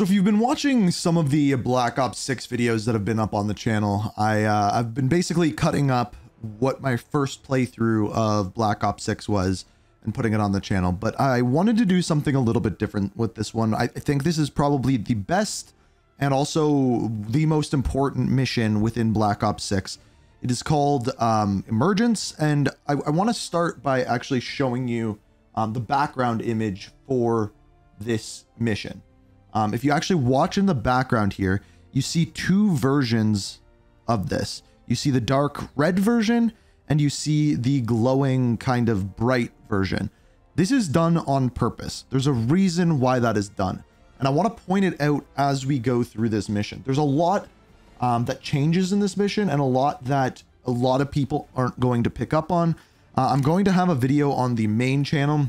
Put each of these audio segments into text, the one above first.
So if you've been watching some of the Black Ops 6 videos that have been up on the channel, I've been basically cutting up what my first playthrough of Black Ops 6 was and putting it on the channel. But I wanted to do something a little bit different with this one. I think this is probably the best and also the most important mission within Black Ops 6. It is called Emergence, and I want to start by actually showing you the background image for this mission. If you actually watch in the background here, you see two versions of this. You see the dark red version and you see the glowing kind of bright version. This is done on purpose. There's a reason why that is done. And I want to point it out as we go through this mission. There's a lot that changes in this mission and a lot that a lot of people aren't going to pick up on. I'm going to have a video on the main channel.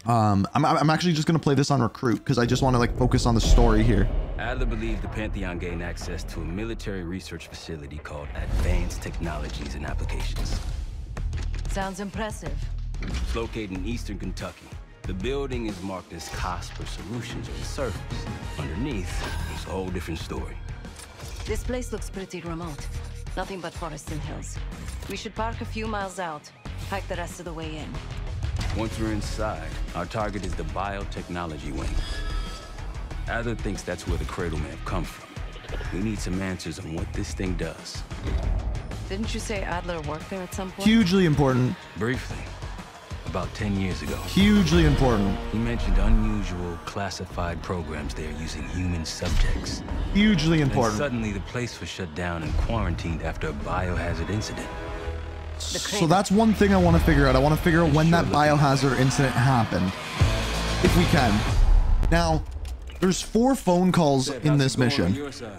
I'm actually just going to play this on Recruit because I just want to like focus on the story here. Adler believed the Pantheon gained access to a military research facility called Advanced Technologies and Applications. Sounds impressive. It's located in eastern Kentucky. The building is marked as Cosper Solutions on the surface. Underneath, it's a whole different story. This place looks pretty remote. Nothing but forests and hills. We should park a few miles out, hike the rest of the way in. Once we're inside, our target is the biotechnology wing. Adler thinks that's where the cradle may have come from. We need some answers on what this thing does. Didn't you say Adler worked there at some point? Hugely important. Briefly, about 10 years ago. Hugely important. He mentioned unusual classified programs there using human subjects. Hugely important. And suddenly the place was shut down and quarantined after a biohazard incident. So that's one thing I want to figure out. I want to figure out when that biohazard incident happened, if we can. Now, there's 4 phone calls in this mission. Still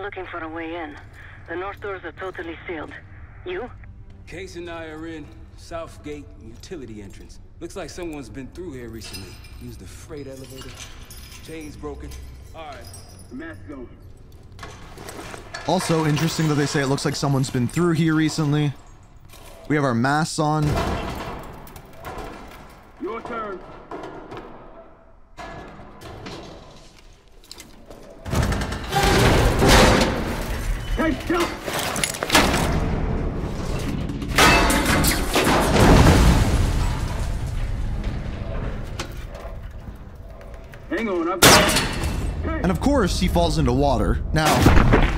looking for a way in. The north doors are totally sealed. You? Case and I are in South Gate utility entrance. Looks like someone's been through here recently. Used the freight elevator. Chains broken. All right, mask going. Also interesting that they say it looks like someone's been through here recently. We have our masks on. Your turn. Hey, stop! Hang on, And of course, he falls into water. Now,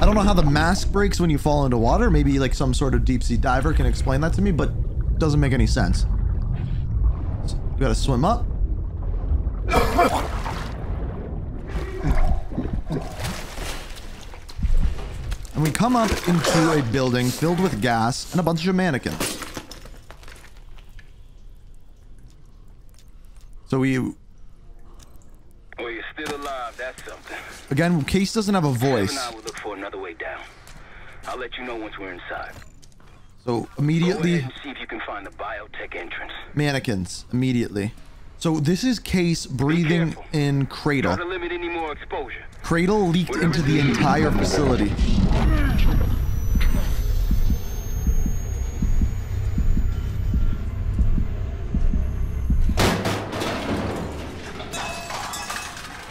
I don't know how the mask breaks when you fall into water. Maybe like some sort of deep sea diver can explain that to me, but it doesn't make any sense. So, we gotta swim up. And we come up into a building filled with gas and a bunch of mannequins. So we... Oh, you're still alive, that's something. Again, Case doesn't have a voice. And I will look for another way down. I'll let you know once we're inside. So immediately... Go ahead and see if you can find the biotech entrance. Mannequins, immediately. So this is Case breathing in Cradle. Try to limit any more exposure. Cradle leaked into the entire facility.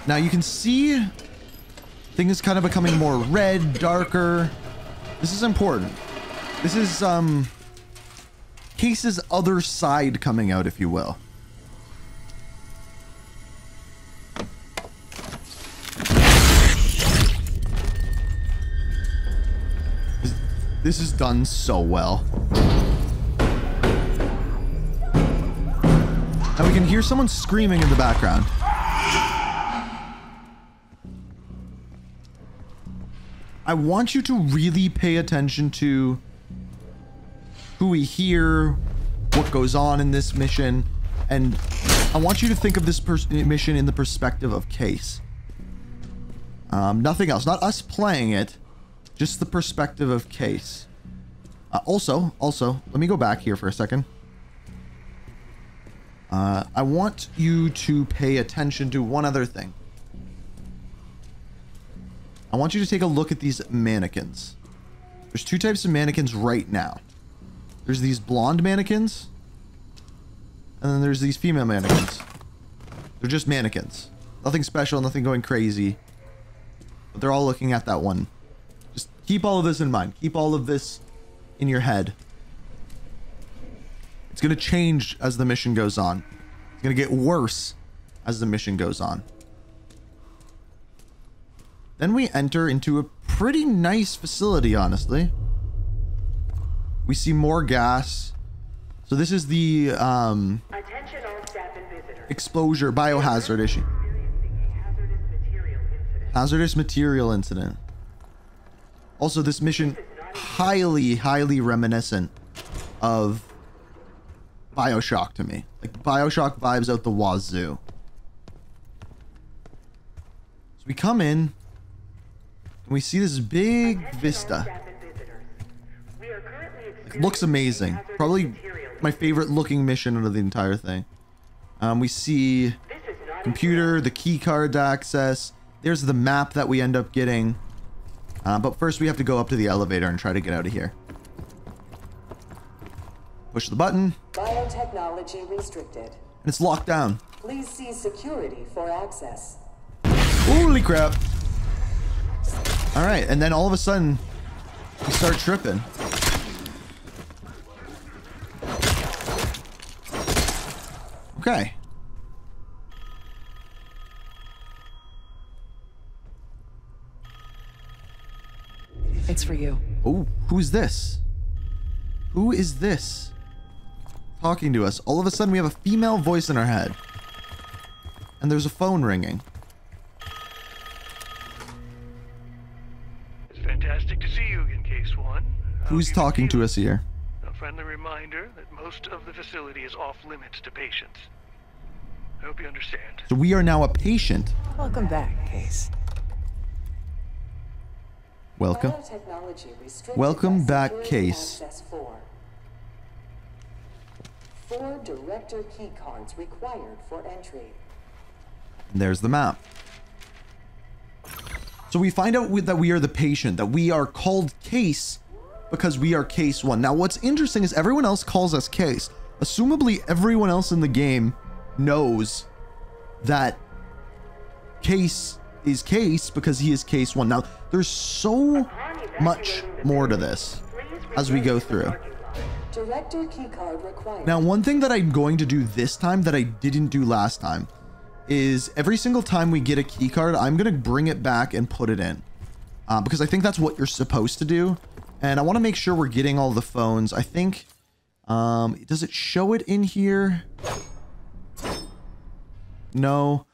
Now you can see things kind of becoming more red, darker. This is important. This is Case's other side coming out, if you will. This is done so well. Now we can hear someone screaming in the background. I want you to really pay attention to who we hear, what goes on in this mission, and I want you to think of this mission in the perspective of Case. Nothing else, not us playing it, just the perspective of Case. Also, let me go back here for a second. I want you to pay attention to one other thing. I want you to take a look at these mannequins. There's 2 types of mannequins right now. There's these blonde mannequins, and then there's these female mannequins. They're just mannequins. Nothing special, nothing going crazy. But they're all looking at that one. Just keep all of this in mind. Keep all of this in your head. It's going to change as the mission goes on. It's going to get worse as the mission goes on. Then we enter into a pretty nice facility, honestly. We see more gas. So this is the exposure biohazard issue. Hazardous material incident. Also, this mission highly reminiscent of BioShock to me. Like BioShock vibes out the wazoo. So we come in and we see this big vista. It looks amazing. Probably my favorite looking mission out of the entire thing. We see computer, the key card to access. There's the map that we end up getting. But first we have to go up to the elevator and try to get out of here. Push the button. Biotechnology restricted. And it's locked down. Please see security for access. Holy crap. Alright, and then all of a sudden, we start tripping. Okay. It's for you. Oh, who's this? Who is this? Talking to us. All of a sudden, we have a female voice in our head. And there's a phone ringing. It's fantastic to see you in Case 1. Who's talking to us here? A friendly reminder that most of the facility is off limits to patients. I hope you understand. So we are now a patient. Welcome back, Case. Welcome. Biotechnology restricted Welcome by back, security Case. access 4 director key cards required for entry. And there's the map. So we find out that we are the patient, that we are called Case because we are Case 1. Now what's interesting is everyone else calls us Case. Assumably everyone else in the game knows that Case is Case because he is Case 1. Now there's so much more to this as we go through. Director key card required. Now one thing that I'm going to do this time that I didn't do last time is every single time we get a key card, I'm going to bring it back and put it in. Because I think that's what you're supposed to do. And I want to make sure we're getting all the phones. I think, does it show it in here? No.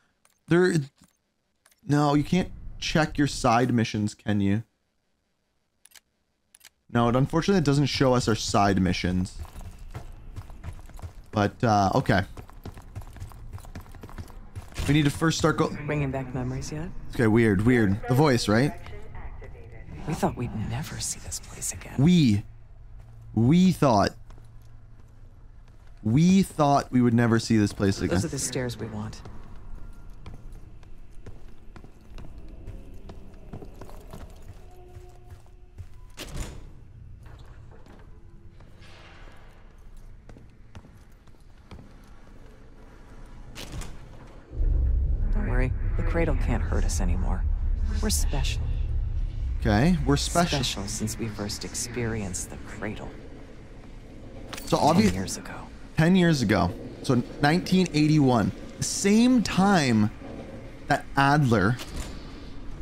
No, you can't check your side missions, can you? No, unfortunately it doesn't show us our side missions. But, okay. We need to first start Bringing back memories yet? Okay, weird. The voice, right? We thought we'd never see this place again. We thought we would never see this place again. Those are the stairs we want. Don't worry, the cradle can't hurt us anymore. We're special. Okay, we're special. Special since we first experienced the cradle. So 10 years ago. 10 years ago. So 1981. The same time that Adler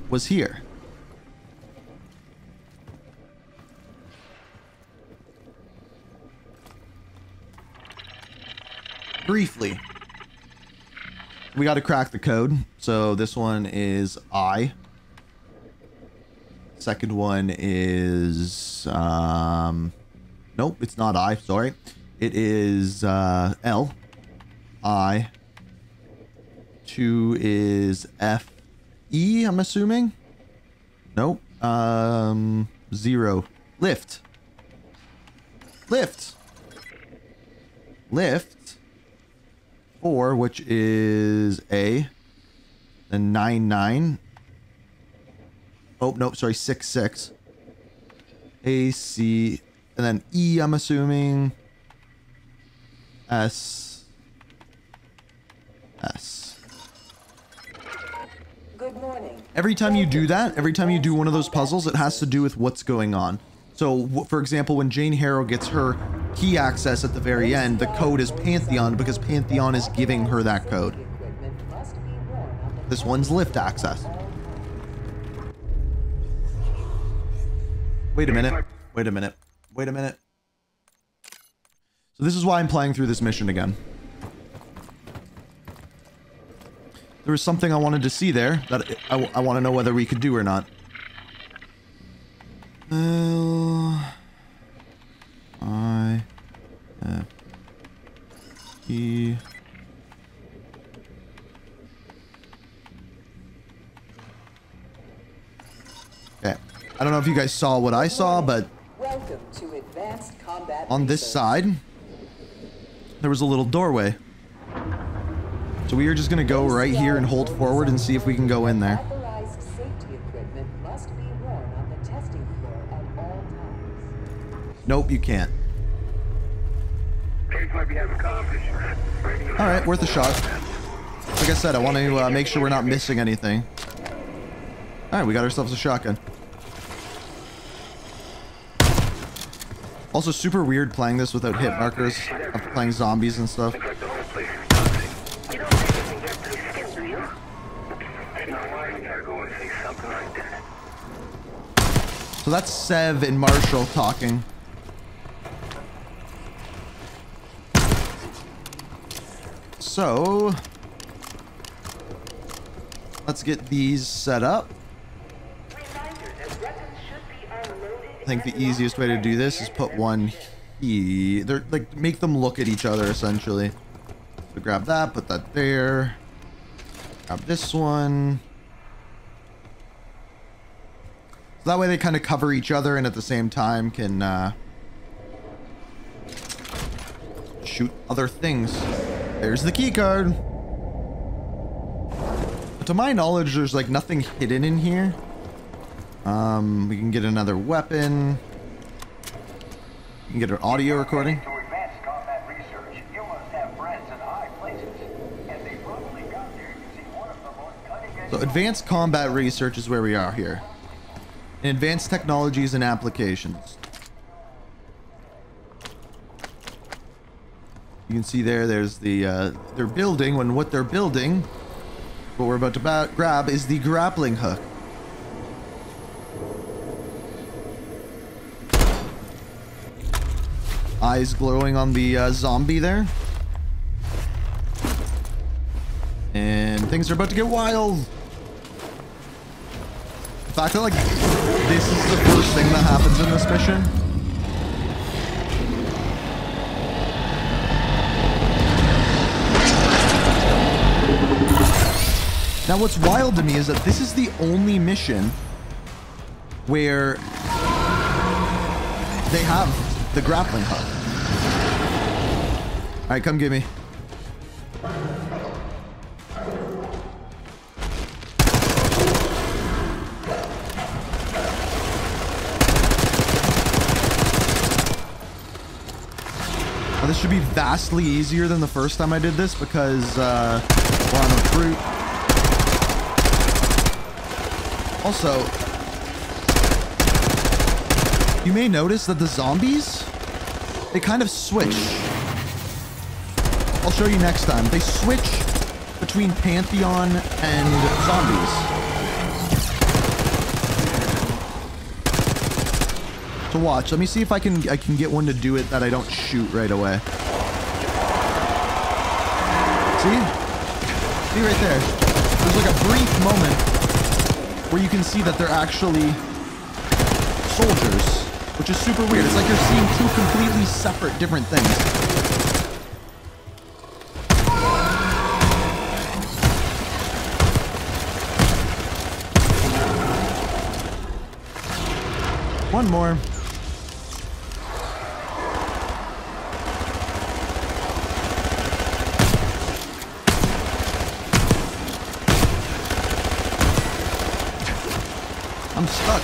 was here. Briefly. We got to crack the code. So this one is I. Second one is nope, it's not I, sorry. It is L. I. 2 is F. E, I'm assuming. Nope. 0. Lift. Lift. 4, which is A. Then 9. Oh, nope, sorry, 6. A, C, and then E, I'm assuming. S. Every time you do that, every time you do one of those puzzles, it has to do with what's going on. So, for example, when Jane Harrow gets her key access at the very end, the code is Pantheon because Pantheon is giving her that code. This one's lift access. Wait a minute. Wait a minute. Wait a minute. So this is why I'm playing through this mission again. There was something I wanted to see there that I want to know whether we could do or not. E. Okay. I don't know if you guys saw what I saw, but Welcome to Advanced Combat on this Research. side, there was a little doorway. So we are just going to go right here and hold forward and see if we can go in there. Authorized safety equipment must be worn on the testing floor at all times. Nope, you can't. Alright, worth a shot. Like I said, I want to make sure we're not missing anything. Alright, we got ourselves a shotgun. Also, super weird playing this without hit markers. After playing zombies and stuff. So that's Sev and Marshall talking. So let's get these set up. I think the easiest way to do this is put one here. They're like, make them look at each other essentially. So grab that, put that there. Grab this one. So that way they kind of cover each other and at the same time can shoot other things. There's the key card. But to my knowledge, there's like nothing hidden in here. We can get another weapon. We can get an audio recording. So advanced combat research is where we are here. In advanced technologies and applications. You can see there's the, they're building, and what they're building, what we're about to grab is the grappling hook. Eyes glowing on the zombie there. And things are about to get wild. In fact, I like this is the first thing that happens in this mission. Now what's wild to me is that this is the only mission where they have the grappling hook. Alright, come get me. Now, this should be vastly easier than the first time I did this because we're on a recruit. Also, you may notice that the zombies, they kind of switch. I'll show you next time. They switch between Pantheon and zombies. So watch. Let me see if I can get one to do it that I don't shoot right away. See? See right there. There's like a brief moment where you can see that they're actually soldiers, which is super weird. It's like you're seeing two completely separate different things. One more. I'm stuck.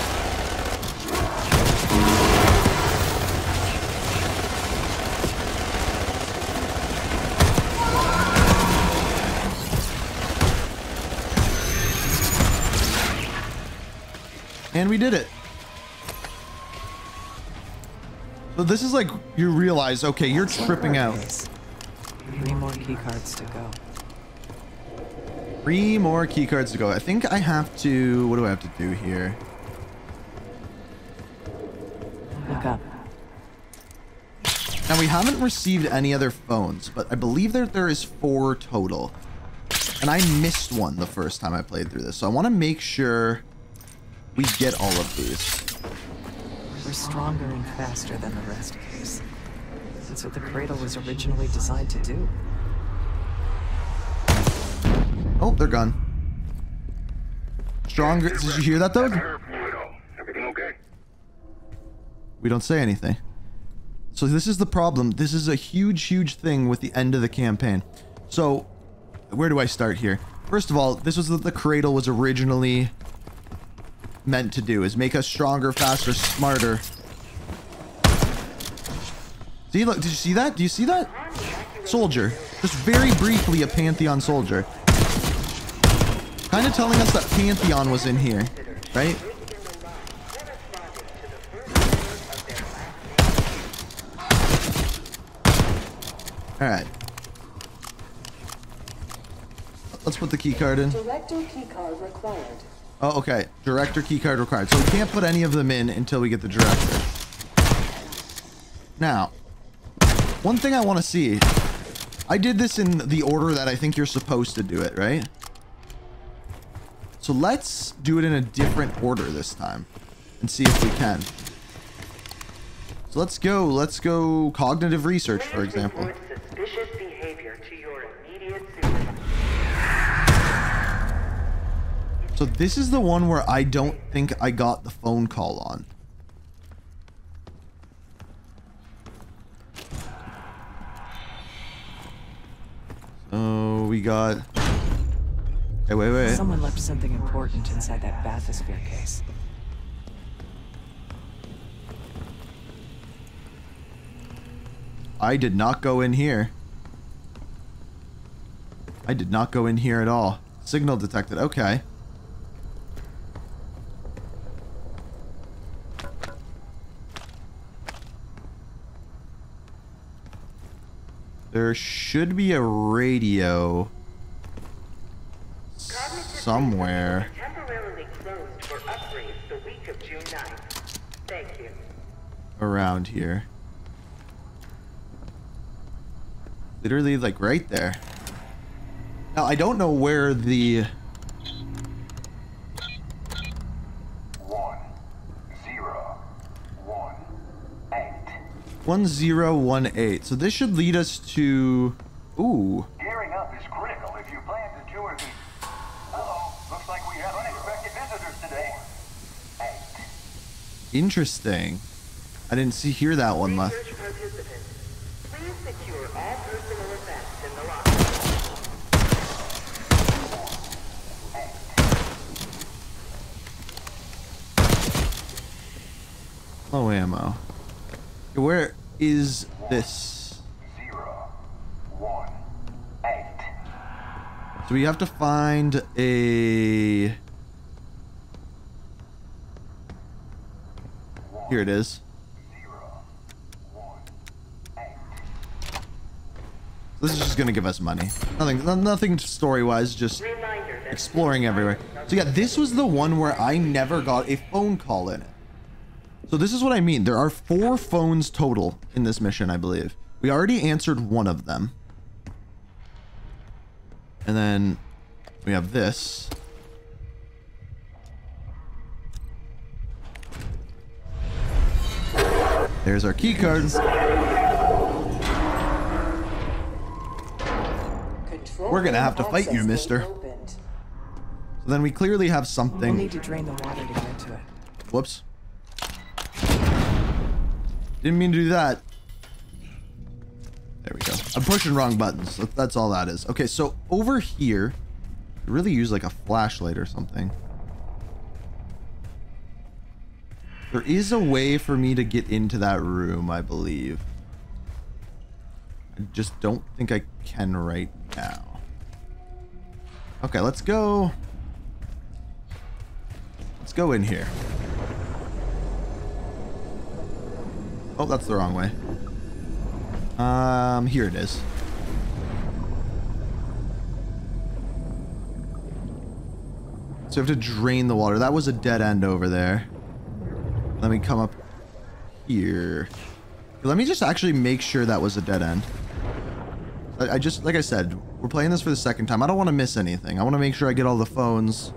And we did it. So this is like, you realize, okay, you're tripping out. 3 more keycards to go. 3 more keycards to go. I think I have to, what do I have to do here? Look up. Now we haven't received any other phones, but I believe that there is 4 total. And I missed one the first time I played through this. So I want to make sure we get all of these. We're stronger and faster than the rest, Case. That's what the cradle was originally designed to do. Oh, they're gone. Stronger. Did you hear that though? Everything okay? We don't say anything. So this is the problem. This is a huge thing with the end of the campaign. So where do I start here? First of all, this was what the cradle was originally meant to do, is make us stronger, faster, smarter. See, look, did you see that? Do you see that? Soldier. Just very briefly a Pantheon soldier. Kind of telling us that Pantheon was in here, right? Alright. Let's put the key card in. Director keycard required. Oh, okay. Director keycard required. So we can't put any of them in until we get the director. Now, one thing I want to see. I did this in the order that I think you're supposed to do it, right? So let's do it in a different order this time and see if we can. So let's go cognitive research, for example. Suspicious behavior to your immediate supervisor. So this is the one where I don't think I got the phone call on. So we got... Hey, wait. Someone left something important inside that bathysphere case. I did not go in here. I did not go in here at all. Signal detected. Okay. There should be a radio somewhere. Temporarily closed for upgrades the week of June 9th. Thank you. Around here. Literally, like, right there. Now, I don't know where the... 1018. So this should lead us to... Ooh. Gearing up is critical if you plan to tour the... Uh-oh, looks like we have unexpected visitors today. 8. Interesting. I didn't hear that one left. Research participants, please secure all personal effects in the locker. Low ammo. Where is this? 018. So we have to find a... Here it is. 018. This is just gonna give us money. Nothing story-wise, just exploring everywhere. So yeah, this was the one where I never got a phone call in it. So this is what I mean. There are 4 phones total in this mission, I believe. We already answered one of them. And then we have this. There's our key cards. We're gonna have to fight you, mister. So then we clearly have something. We'll need to drain the water to get into it. Whoops. Didn't mean to do that. There we go. I'm pushing wrong buttons. That's all that is. Okay, so over here, really use like a flashlight or something. There is a way for me to get into that room, I believe. I just don't think I can right now. Okay, let's go. Let's go in here. Oh, that's the wrong way. Here it is. So you have to drain the water. That was a dead end over there. Let me come up here. Let me just actually make sure that was a dead end. I just, like I said, we're playing this for the second time. I don't want to miss anything. I want to make sure I get all the phones.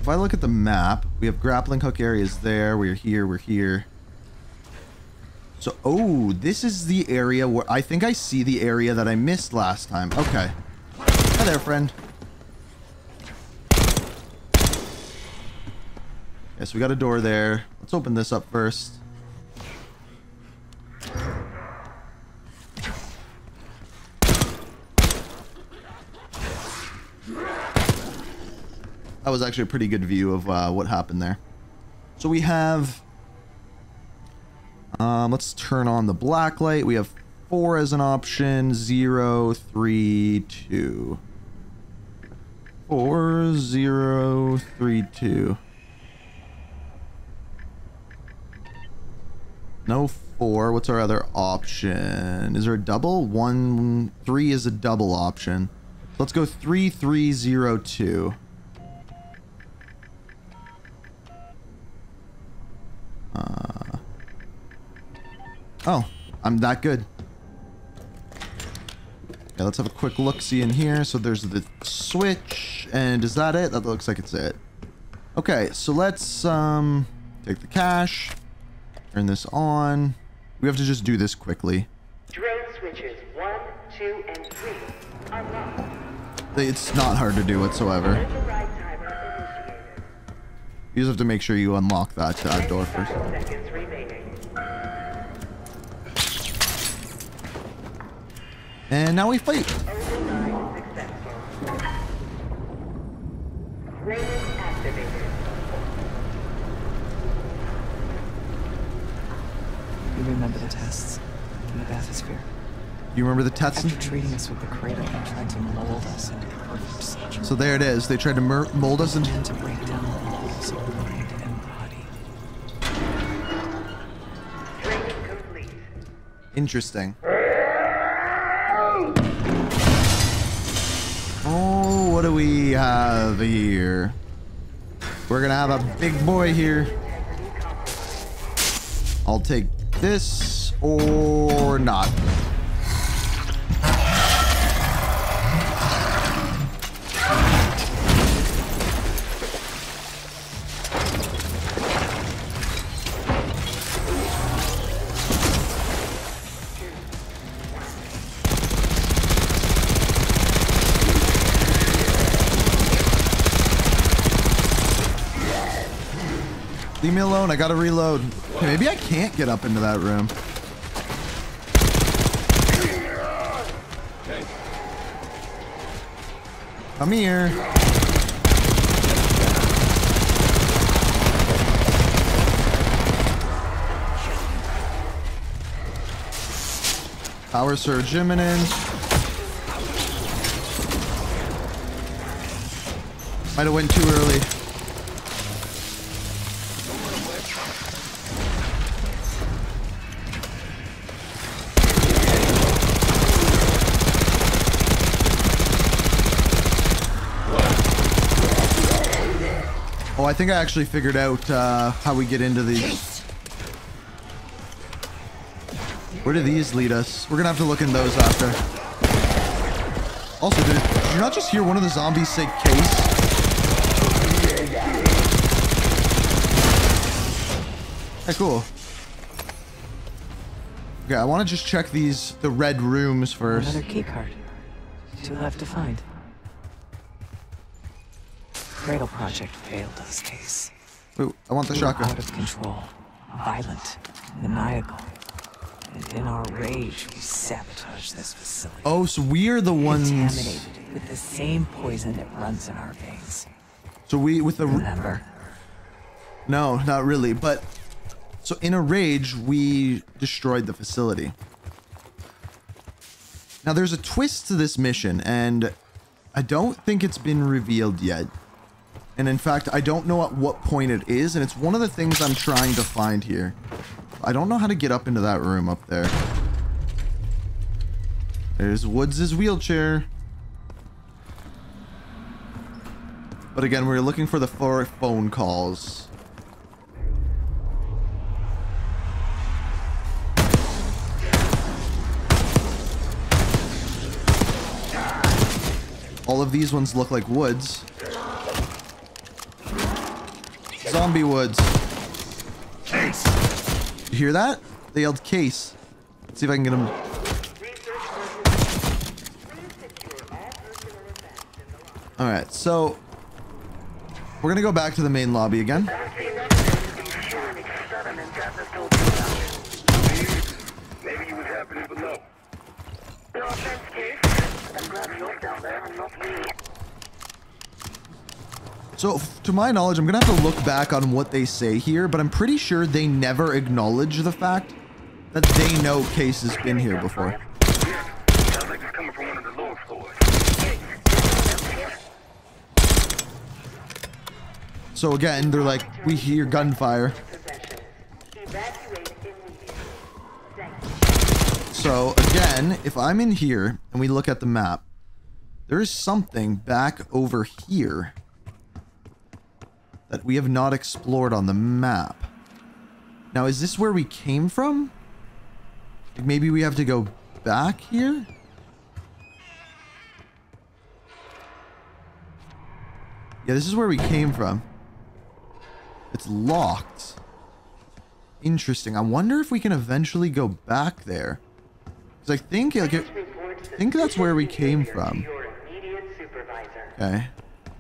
If I look at the map, we have grappling hook areas there. We're here, we're here. So, oh, this is the area where I think I see the area that I missed last time. Okay. Hi there, friend. Yes, we got a door there. Let's open this up first. That was actually a pretty good view of what happened there. So we have... let's turn on the black light. We have 4 as an option. 0, 3, 2. 4, 0, 3, 2. No 4. What's our other option? Is there a double? 1, 3 is a double option. Let's go 3, 3, 0, 2. Oh, I'm that good. Yeah, let's have a quick look-see in here. So there's the switch, and is that it? That looks like it's it. Okay, so let's take the cash, turn this on. We have to just do this quickly. Drain switches 1, 2, and 3 unlocked. It's not hard to do whatsoever. Override timer initiated. You just have to make sure you unlock that door first. 25 seconds remaining. And now we fight. Override successful. Rating activated. You remember the tests in the bathysphere? You remember the tests? After treating us with the cradle and trying to mold us into perfect soldiers. So there it is. They tried to mold us into... To break down the walls of mind and body. Training complete. Interesting. Oh, what do we have here? We're gonna have a big boy here. I'll take this or not. Leave me alone, I gotta reload. Okay, maybe I can't get up into that room. Come here. Power surge imminent. Might have went too early. Oh, I think I actually figured out how we get into these. Where do these lead us? We're gonna have to look in those after. Also, did you not just hear one of the zombies say case? Hey, cool. Okay, I want to just check the red rooms first. Another key card. 2 left to find. Cradle project failed this case. Ooh, I want the We were shotgun. out of control, violent, maniacal, and in our rage, we sabotaged this facility. Oh, so we are the ones. Contaminated it with the same poison that runs in our veins. So we with the. Remember? No, not really. But so in a rage, we destroyed the facility. Now there's a twist to this mission, and I don't think it's been revealed yet. And in fact, I don't know at what point it is, and it's one of the things I'm trying to find here. I don't know how to get up into that room up there. There's Woods' wheelchair. But again, we're looking for the phone calls. All of these ones look like Woods. Zombie Woods. Case. You hear that? They yelled case. Let's see if I can get him. Alright, so we're gonna go back to the main lobby again. Maybe you was happening below. No offense, Case. I'm glad you're down there and not me. So, to my knowledge, I'm gonna have to look back on what they say here, but I'm pretty sure they never acknowledge the fact that they know Case has been here before. Sounds like it's coming from one of the lower floors. So again, they're like, we hear gunfire. So again, if I'm in here and we look at the map, there is something back over here that we have not explored on the map. Now, is this where we came from? Like maybe we have to go back here? Yeah, this is where we came from. It's locked. Interesting. I wonder if we can eventually go back there. Because I think, like, I think that's where we came from. Okay.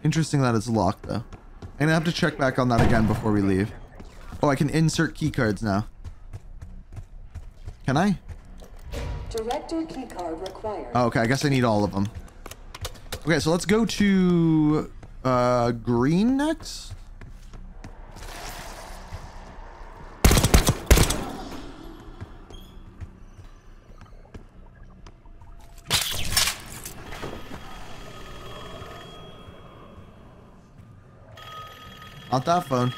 Interesting that it's locked, though. I'm gonna have to check back on that again before we leave. Oh, I can insert keycards now. Can I? Director keycard required. Oh, okay, I guess I need all of them. Okay, so let's go to green next. Not that phone.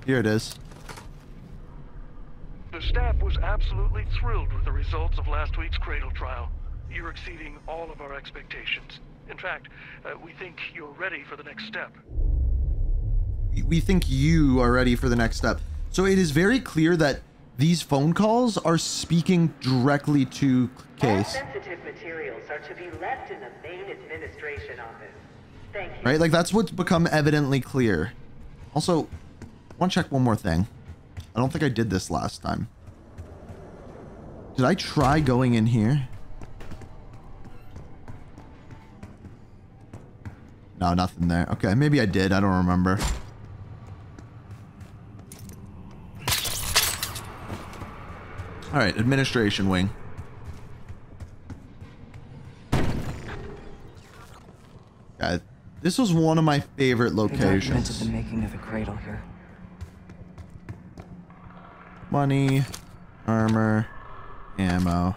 Here it is. The staff was absolutely thrilled with the results of last week's Cradle trial. You're exceeding all of our expectations. In fact, we think you're ready for the next step. We think you are ready for the next step. So it is very clear that these phone calls are speaking directly to Case. All sensitive materials are to be left in the main administration office. Thank you. Right? Like, that's what's become evidently clear. Also, I want to check one more thing. I don't think I did this last time. Did I try going in here? No, nothing there. Okay, maybe I did. I don't remember. All right, administration wing. Yeah, this was one of my favorite They documented locations. the making of a cradle here. Money, armor, ammo.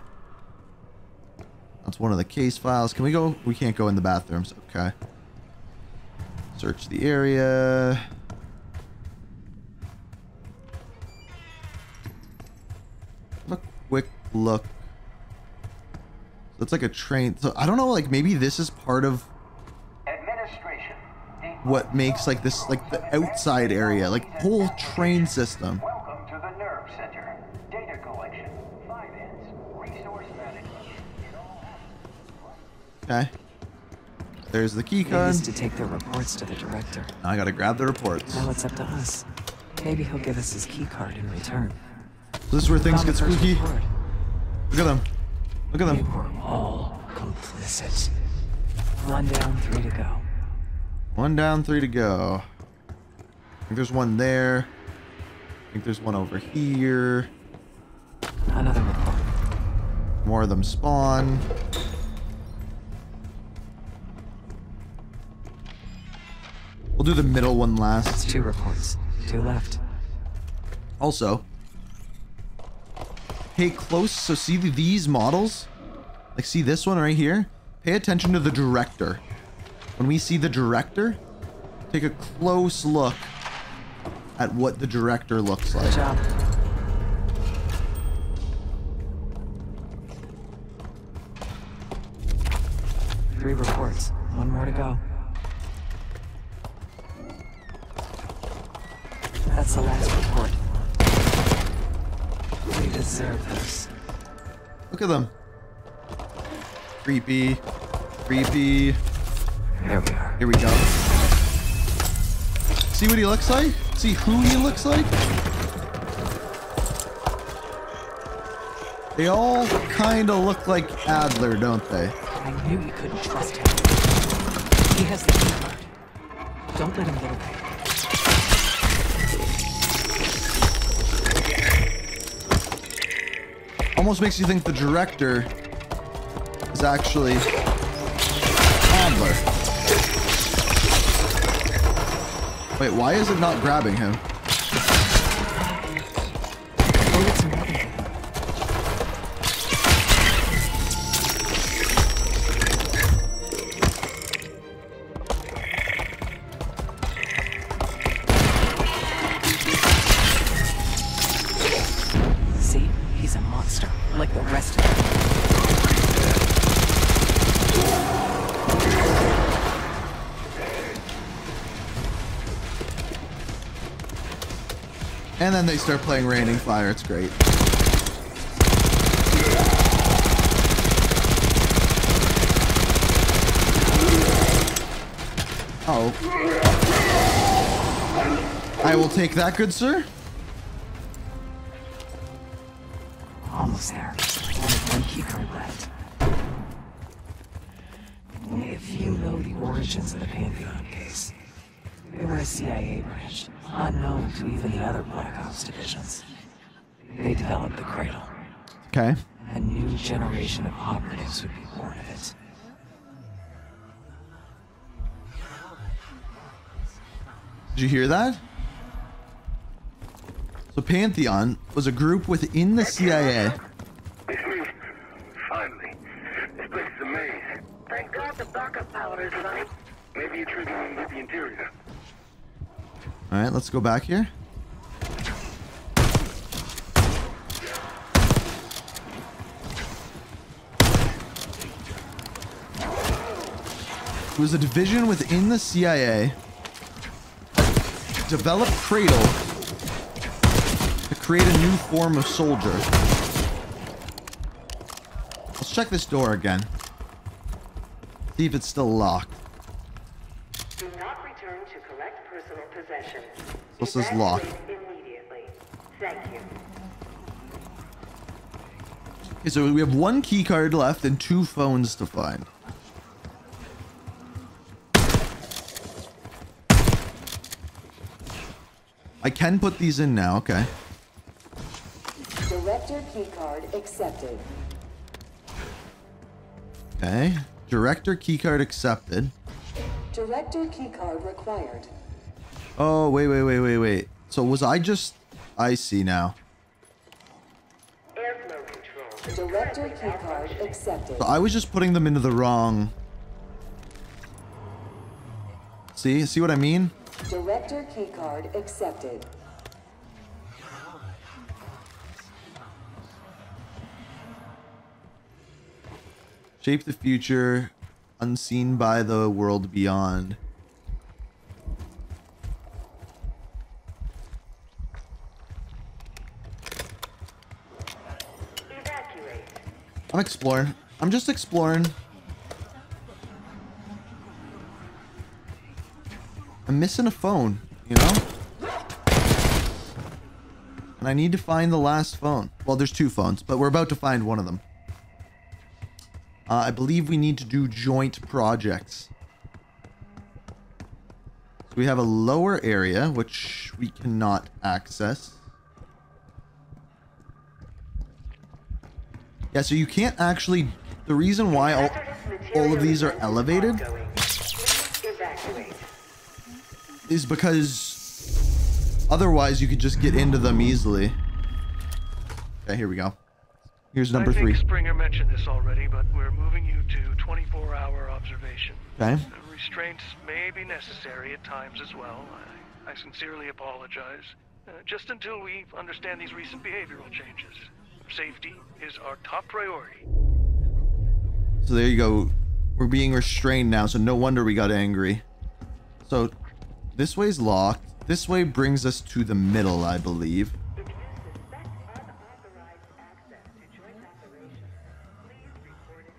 That's one of the case files. Can we go? We can't go in the bathrooms. Okay. Search the area. Have a quick look. So it's like a train. So I don't know, like maybe this is part of Administration. what makes like this, like the outside area, like whole train system. Welcome to the Nerve Center. Data collection, finance, resource management. It all happens. Okay. There's the key They card. used to take their reports to the director. Now I gotta grab the reports. Now it's up to us. Maybe he'll give us his key card in return. This is where things Found get the first spooky. report. Look at them. Look at We them. were all complicit. 1 down, 3 to go. 1 down, 3 to go. I think there's one there. I think there's one over here. Another report. More of them spawn. We'll do the middle one That's last. 2 reports. 2 left. Also, pay close. So see these models? Like, see this one right here? pay attention to the director. When we see the director, take a close look at what the director looks like. Good job. 3 reports. 1 more to go. That's the last report. We deserve this. Look at them. Creepy. Creepy. There we are. Here we go. See what he looks like? See who he looks like? They all kind of look like Adler, don't they? I knew we couldn't trust him. He has the key card. Don't let him get away. Almost makes you think the director is actually Adler. Wait, why is it not grabbing him? Oh, it's another thing. See? He's a monster, like the rest of them. And then they start playing Raining Fire. It's great. Oh. I will take that, good sir. Almost there. Only 1 keycard left. If you know the origins of the Pantheon case, they were a CIA branch, unknown to even the other Black Ops divisions. They developed the Cradle. Okay. A new generation of operatives would be born of it. Did you hear that? So Pantheon was a group within the CIA. Finally. This place is a maze. Thank God the backup power is running. Maybe you're triggering with the interior. Alright, let's go back here. It was a division within the CIA that developed Cradle to create a new form of soldier. Let's check this door again. See if it's still locked. Do not return to correct personal possession. This is locked. Immediately. Thank you. Okay, so we have 1 key card left and 2 phones to find. I can put these in now, okay. Director keycard accepted. Okay. Director keycard accepted. Director keycard required. Oh, wait. So was I just... I see now. Airflow control. Director keycard accepted. So I was just putting them into the wrong... See? See what I mean? Director keycard accepted. Shape the future, unseen by the world beyond. Evacuate. I'm exploring. I'm just exploring. I'm missing a phone, you know? And I need to find the last phone. Well, there's 2 phones, but we're about to find one of them. I believe we need to do joint projects. So we have a lower area, which we cannot access. Yeah, so you can't actually... The reason why all of these are elevated is because otherwise you could just get into them easily. Okay, here we go. Here's number I think 3. Springer mentioned this already, but we're moving you to 24-hour observation. Okay. Restraints may be necessary at times as well. I sincerely apologize. Just until we understand these recent behavioral changes. Safety is our top priority. So there you go. We're being restrained now, so no wonder we got angry. So this way's locked. This way brings us to the middle, I believe. If you suspect unauthorized access to joint operations, please report it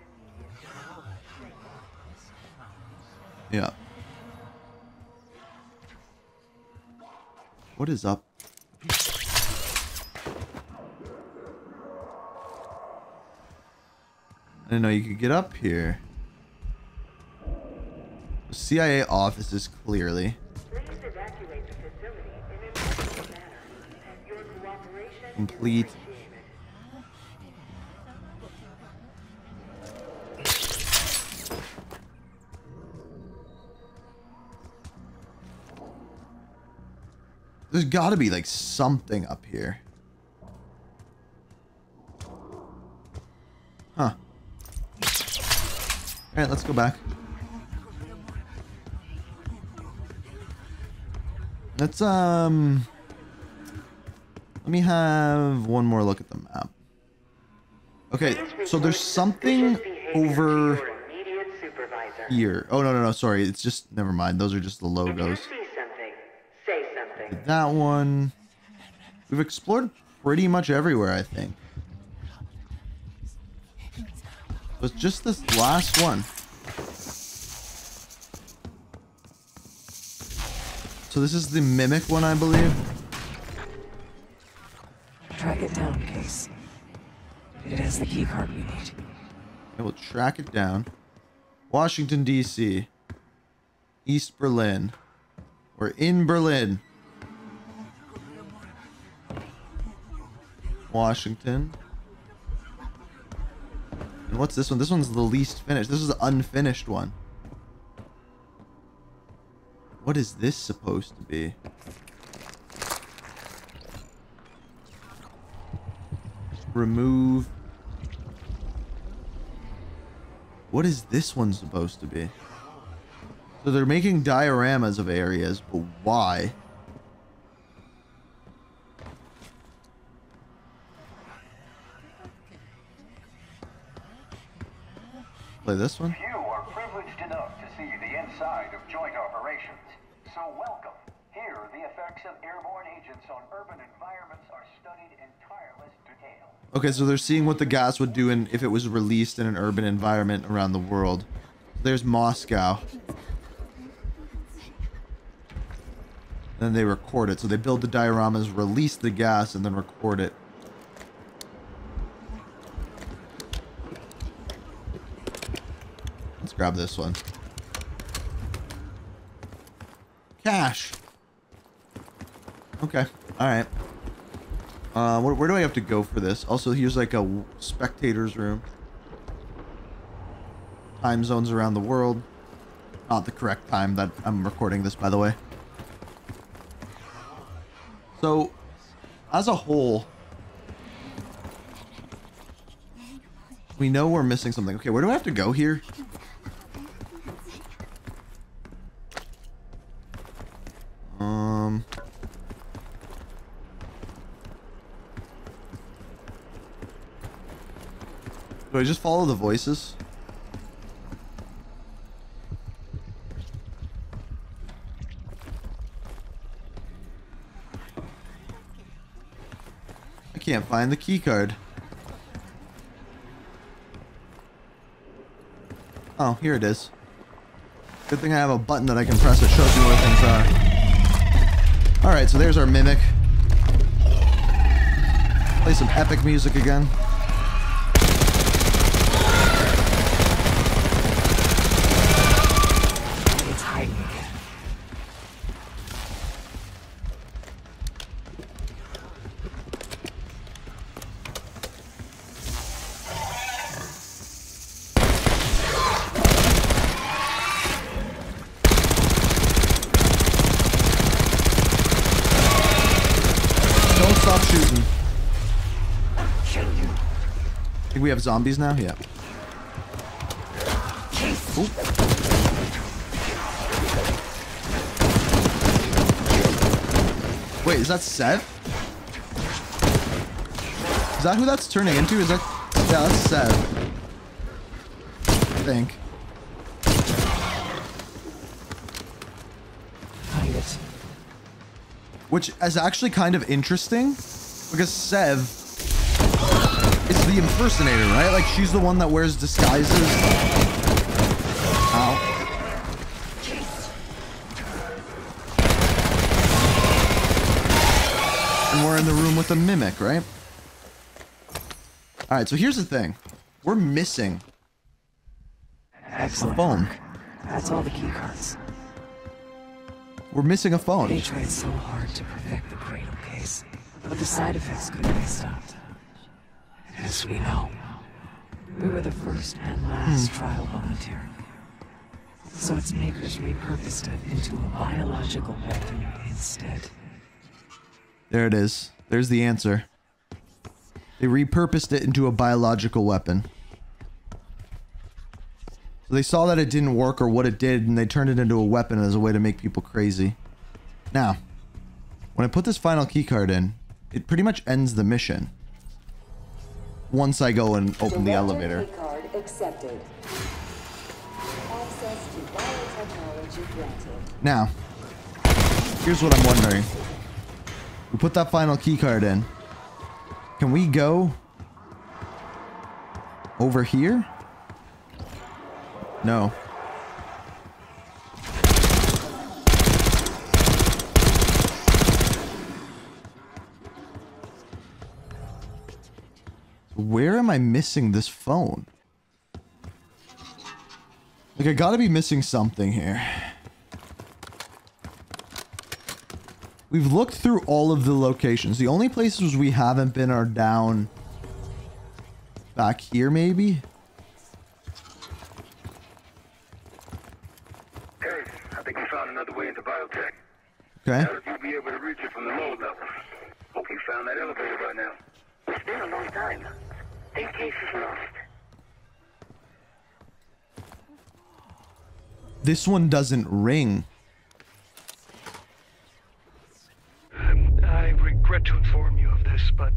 immediately. Yeah. What is up? I didn't know you could get up here. CIA offices, clearly. Please evacuate the facility in an immediate manner. Your cooperation Complete. is appreciated. There's gotta be like something up here. Huh. Alright, let's go back. Let's let me have one more look at the map. Okay, so there's something over here. Oh no, sorry, it's just, never mind, those are just the logos. If you see something, say something. That one. We've explored pretty much everywhere, I think. It's just this last one. So this is the mimic one, I believe. Track it down, Case. It has the keycard we need. Okay, we'll track it down. Washington, D.C. East Berlin. We're in Berlin. Washington. And what's this one? This one's the least finished. This is the unfinished one. What is this supposed to be? Remove. What is this one supposed to be? So they're making dioramas of areas, but why? Play this one. Few are privileged enough to see the inside of joint operations. So welcome. Here, the effects of airborne agents on urban environments are studied in tireless detail. Okay, so they're seeing what the gas would do if it was released in an urban environment around the world. There's Moscow. Then they record it. So they build the dioramas, release the gas, and then record it. Let's grab this one. Cash. Okay. Alright. Where do I have to go for this? Also, here's like a spectator's room. Time zones around the world. Not the correct time that I'm recording this, by the way. So, as a whole, we know we're missing something. Okay, where do I have to go here? Do I just follow the voices? I can't find the key card. Oh, here it is. Good thing I have a button that I can press that shows me where things are. Alright, so there's our mimic. Play some epic music again. It's hiding again. Don't stop shooting. Kill you. think we have zombies now? Yeah. Oop. Wait, is that Sev? Is that who that's turning into? Is that... Yeah, that's Sev. I think. Find it. Which is actually kind of interesting, because Sev is the impersonator, right? Like, she's the one that wears disguises. Ow. And we're in the room with a mimic, right? Alright, so here's the thing. We're missing Excellent a phone. work. That's all the key cards. We're missing a They phone. tried so hard to perfect the cradle case, but the side effects couldn't be stopped. As we know, we were the first and last trial volunteer. So its makers repurposed it into a biological weapon instead. There it is. There's the answer. They repurposed it into a biological weapon. So they saw that it didn't work or what it did, and they turned it into a weapon as a way to make people crazy. Now, when I put this final keycard in, it pretty much ends the mission. Once I go and open the elevator. Keycard accepted. Access to biotechnology granted. Now, here's what I'm wondering. We put that final keycard in. Can we go over here? No. Where am I missing this phone? Like, I gotta be missing something here. We've looked through all of the locations. The only places we haven't been are down back here, maybe? Hey, I think we found another way into biotech. Okay. Now you'll be able to reach it from the low level. Hope you found that elevator by now. It's been a long time. Think case is lost. This one doesn't ring. I regret to inform you of this, but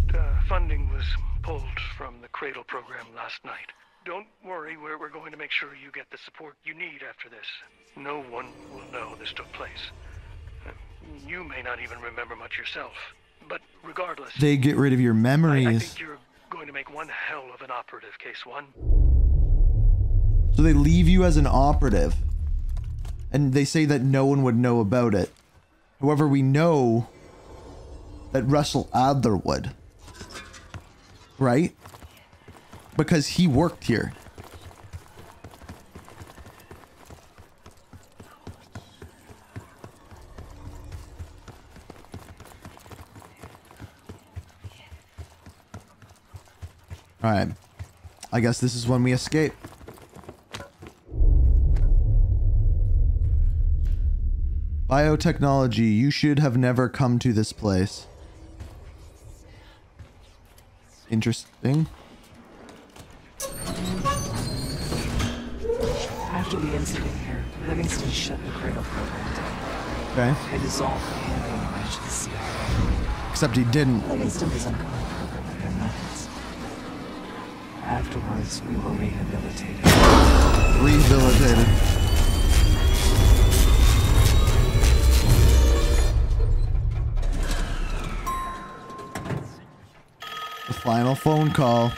funding was pulled from the Cradle program last night. Don't worry, we're going to make sure you get the support you need after this. No one will know this took place. You may not even remember much yourself, but regardless... They get rid of your I memories. think you're going to make one hell of an operative, Case 1. So they leave you as an operative. And they say that no one would know about it. However, we know that Russell Adler would. Right? Because he worked here. Alright. I guess this is when we escape. Biotechnology, you should have never come to this place. Interesting. After the incident here, Livingston shut the Cradle program down. Okay. They dissolved the Pantheon branch of the CIA. Except he didn't. Livingston was uncovered with their methods. Afterwards, we were rehabilitated. Rehabilitated. The final phone call.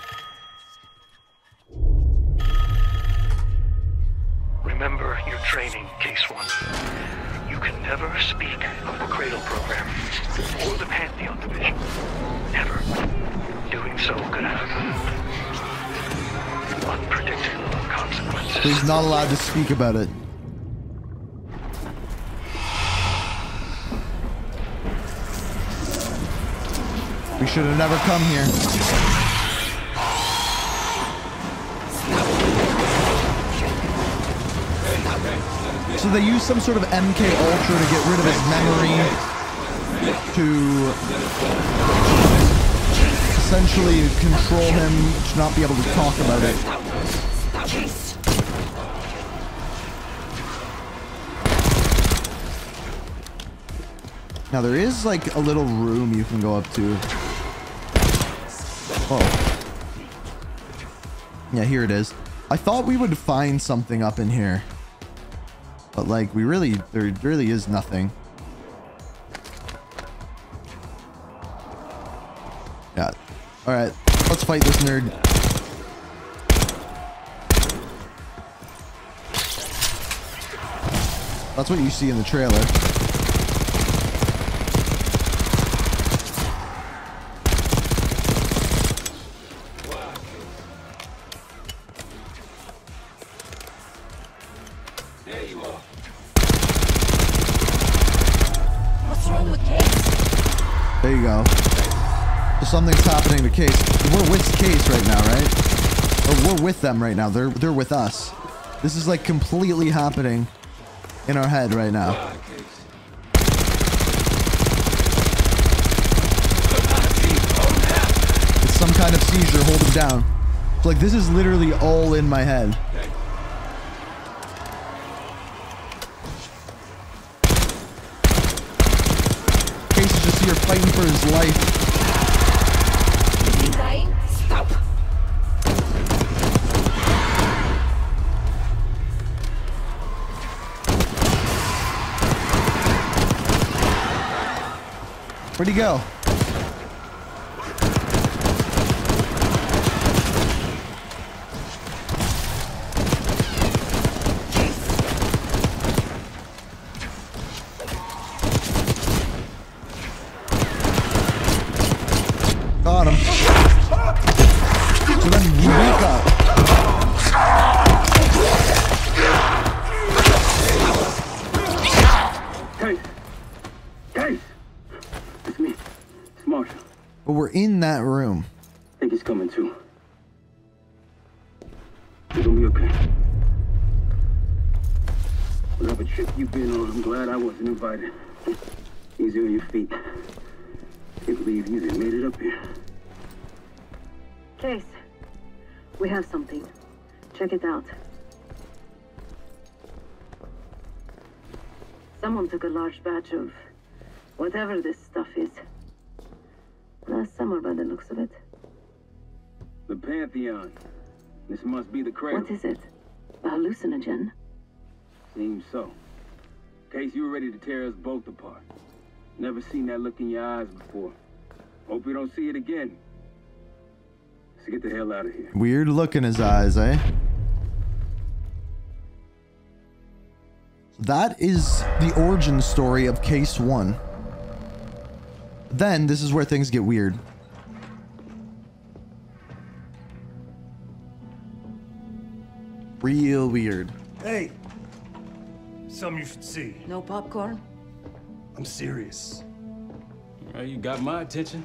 Remember your training, Case 1. You can never speak of the Cradle program or the Pantheon division. Never. Doing so could have unpredictable consequences. He's not allowed to speak about it. We should have never come here. So they use some sort of MK Ultra to get rid of his memory, to essentially control him to not be able to talk about it. Now there is like a little room you can go up to. Oh. Yeah, here it is. I thought we would find something up in here. But like, there really is nothing. Yeah. Alright, let's fight this nerd. That's what you see in the trailer. There you go. So something's happening to Case. We're with Case right now, right? Or we're with them right now. They're with us. This is like completely happening in our head right now. It's some kind of seizure. Hold him down. So like this is literally all in my head. Case is just here fighting for his life. Is he dying? Stop! Where'd he go? Got him. So then you wake up. Case! It's me. It's Marshall. But we're in that room. I think he's coming too. You're gonna be okay. Whatever trip you've been on, I'm glad I wasn't invited. Easy on your feet. Can't believe you even made it up here. Case, we have something. Check it out. Someone took a large batch of whatever this stuff is. Last summer, by the looks of it. The Pantheon. This must be the cradle. What is it? A hallucinogen? Seems so. Case, you were ready to tear us both apart. Never seen that look in your eyes before. Hope we don't see it again. Let's get the hell out of here. Weird look in his eyes, eh? That is the origin story of Case 1. Then, this is where things get weird. Real weird. Hey! Something you should see. No popcorn? I'm serious. Well, you got my attention.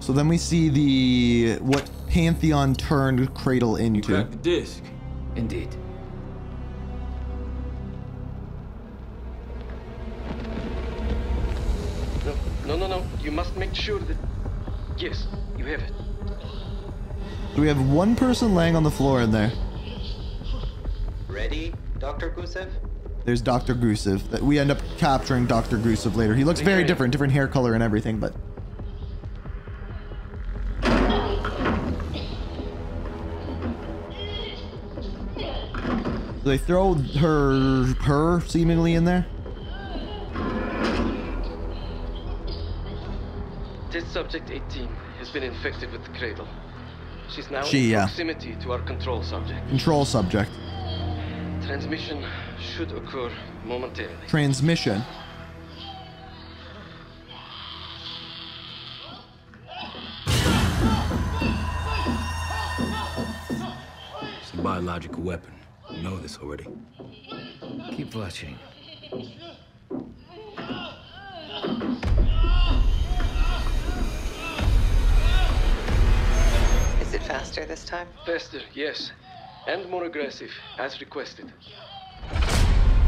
So then we see the what Pantheon turned Cradle into. Crack the disc. Indeed. No. You must make sure that... Yes, you have it. So we have one person laying on the floor in there. Ready, Dr. Gusev? There's Dr. Gusev. That we end up capturing Dr. Gusev later. He looks very different hair color and everything, but... So they throw her seemingly in there? Test subject 18 has been infected with the cradle. She's now in proximity to our control subject. Control subject. Transmission should occur momentarily. Transmission. It's a biological weapon. You know this already. Keep watching. Is it faster this time? Faster, yes. And more aggressive, as requested.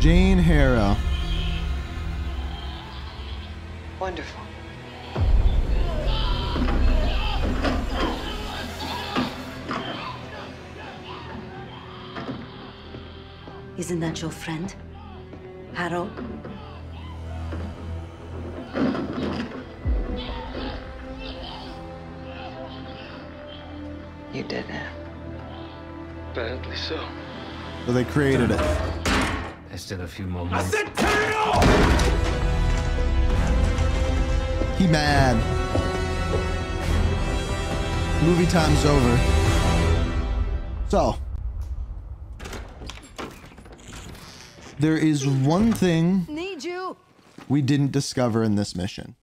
Jane Harrow. Wonderful. Isn't that your friend? Harrow? You did it. Apparently so. So they created it. There's still a few more months. He mad. Movie time's over. So. There is one thing Need you. we didn't discover in this mission.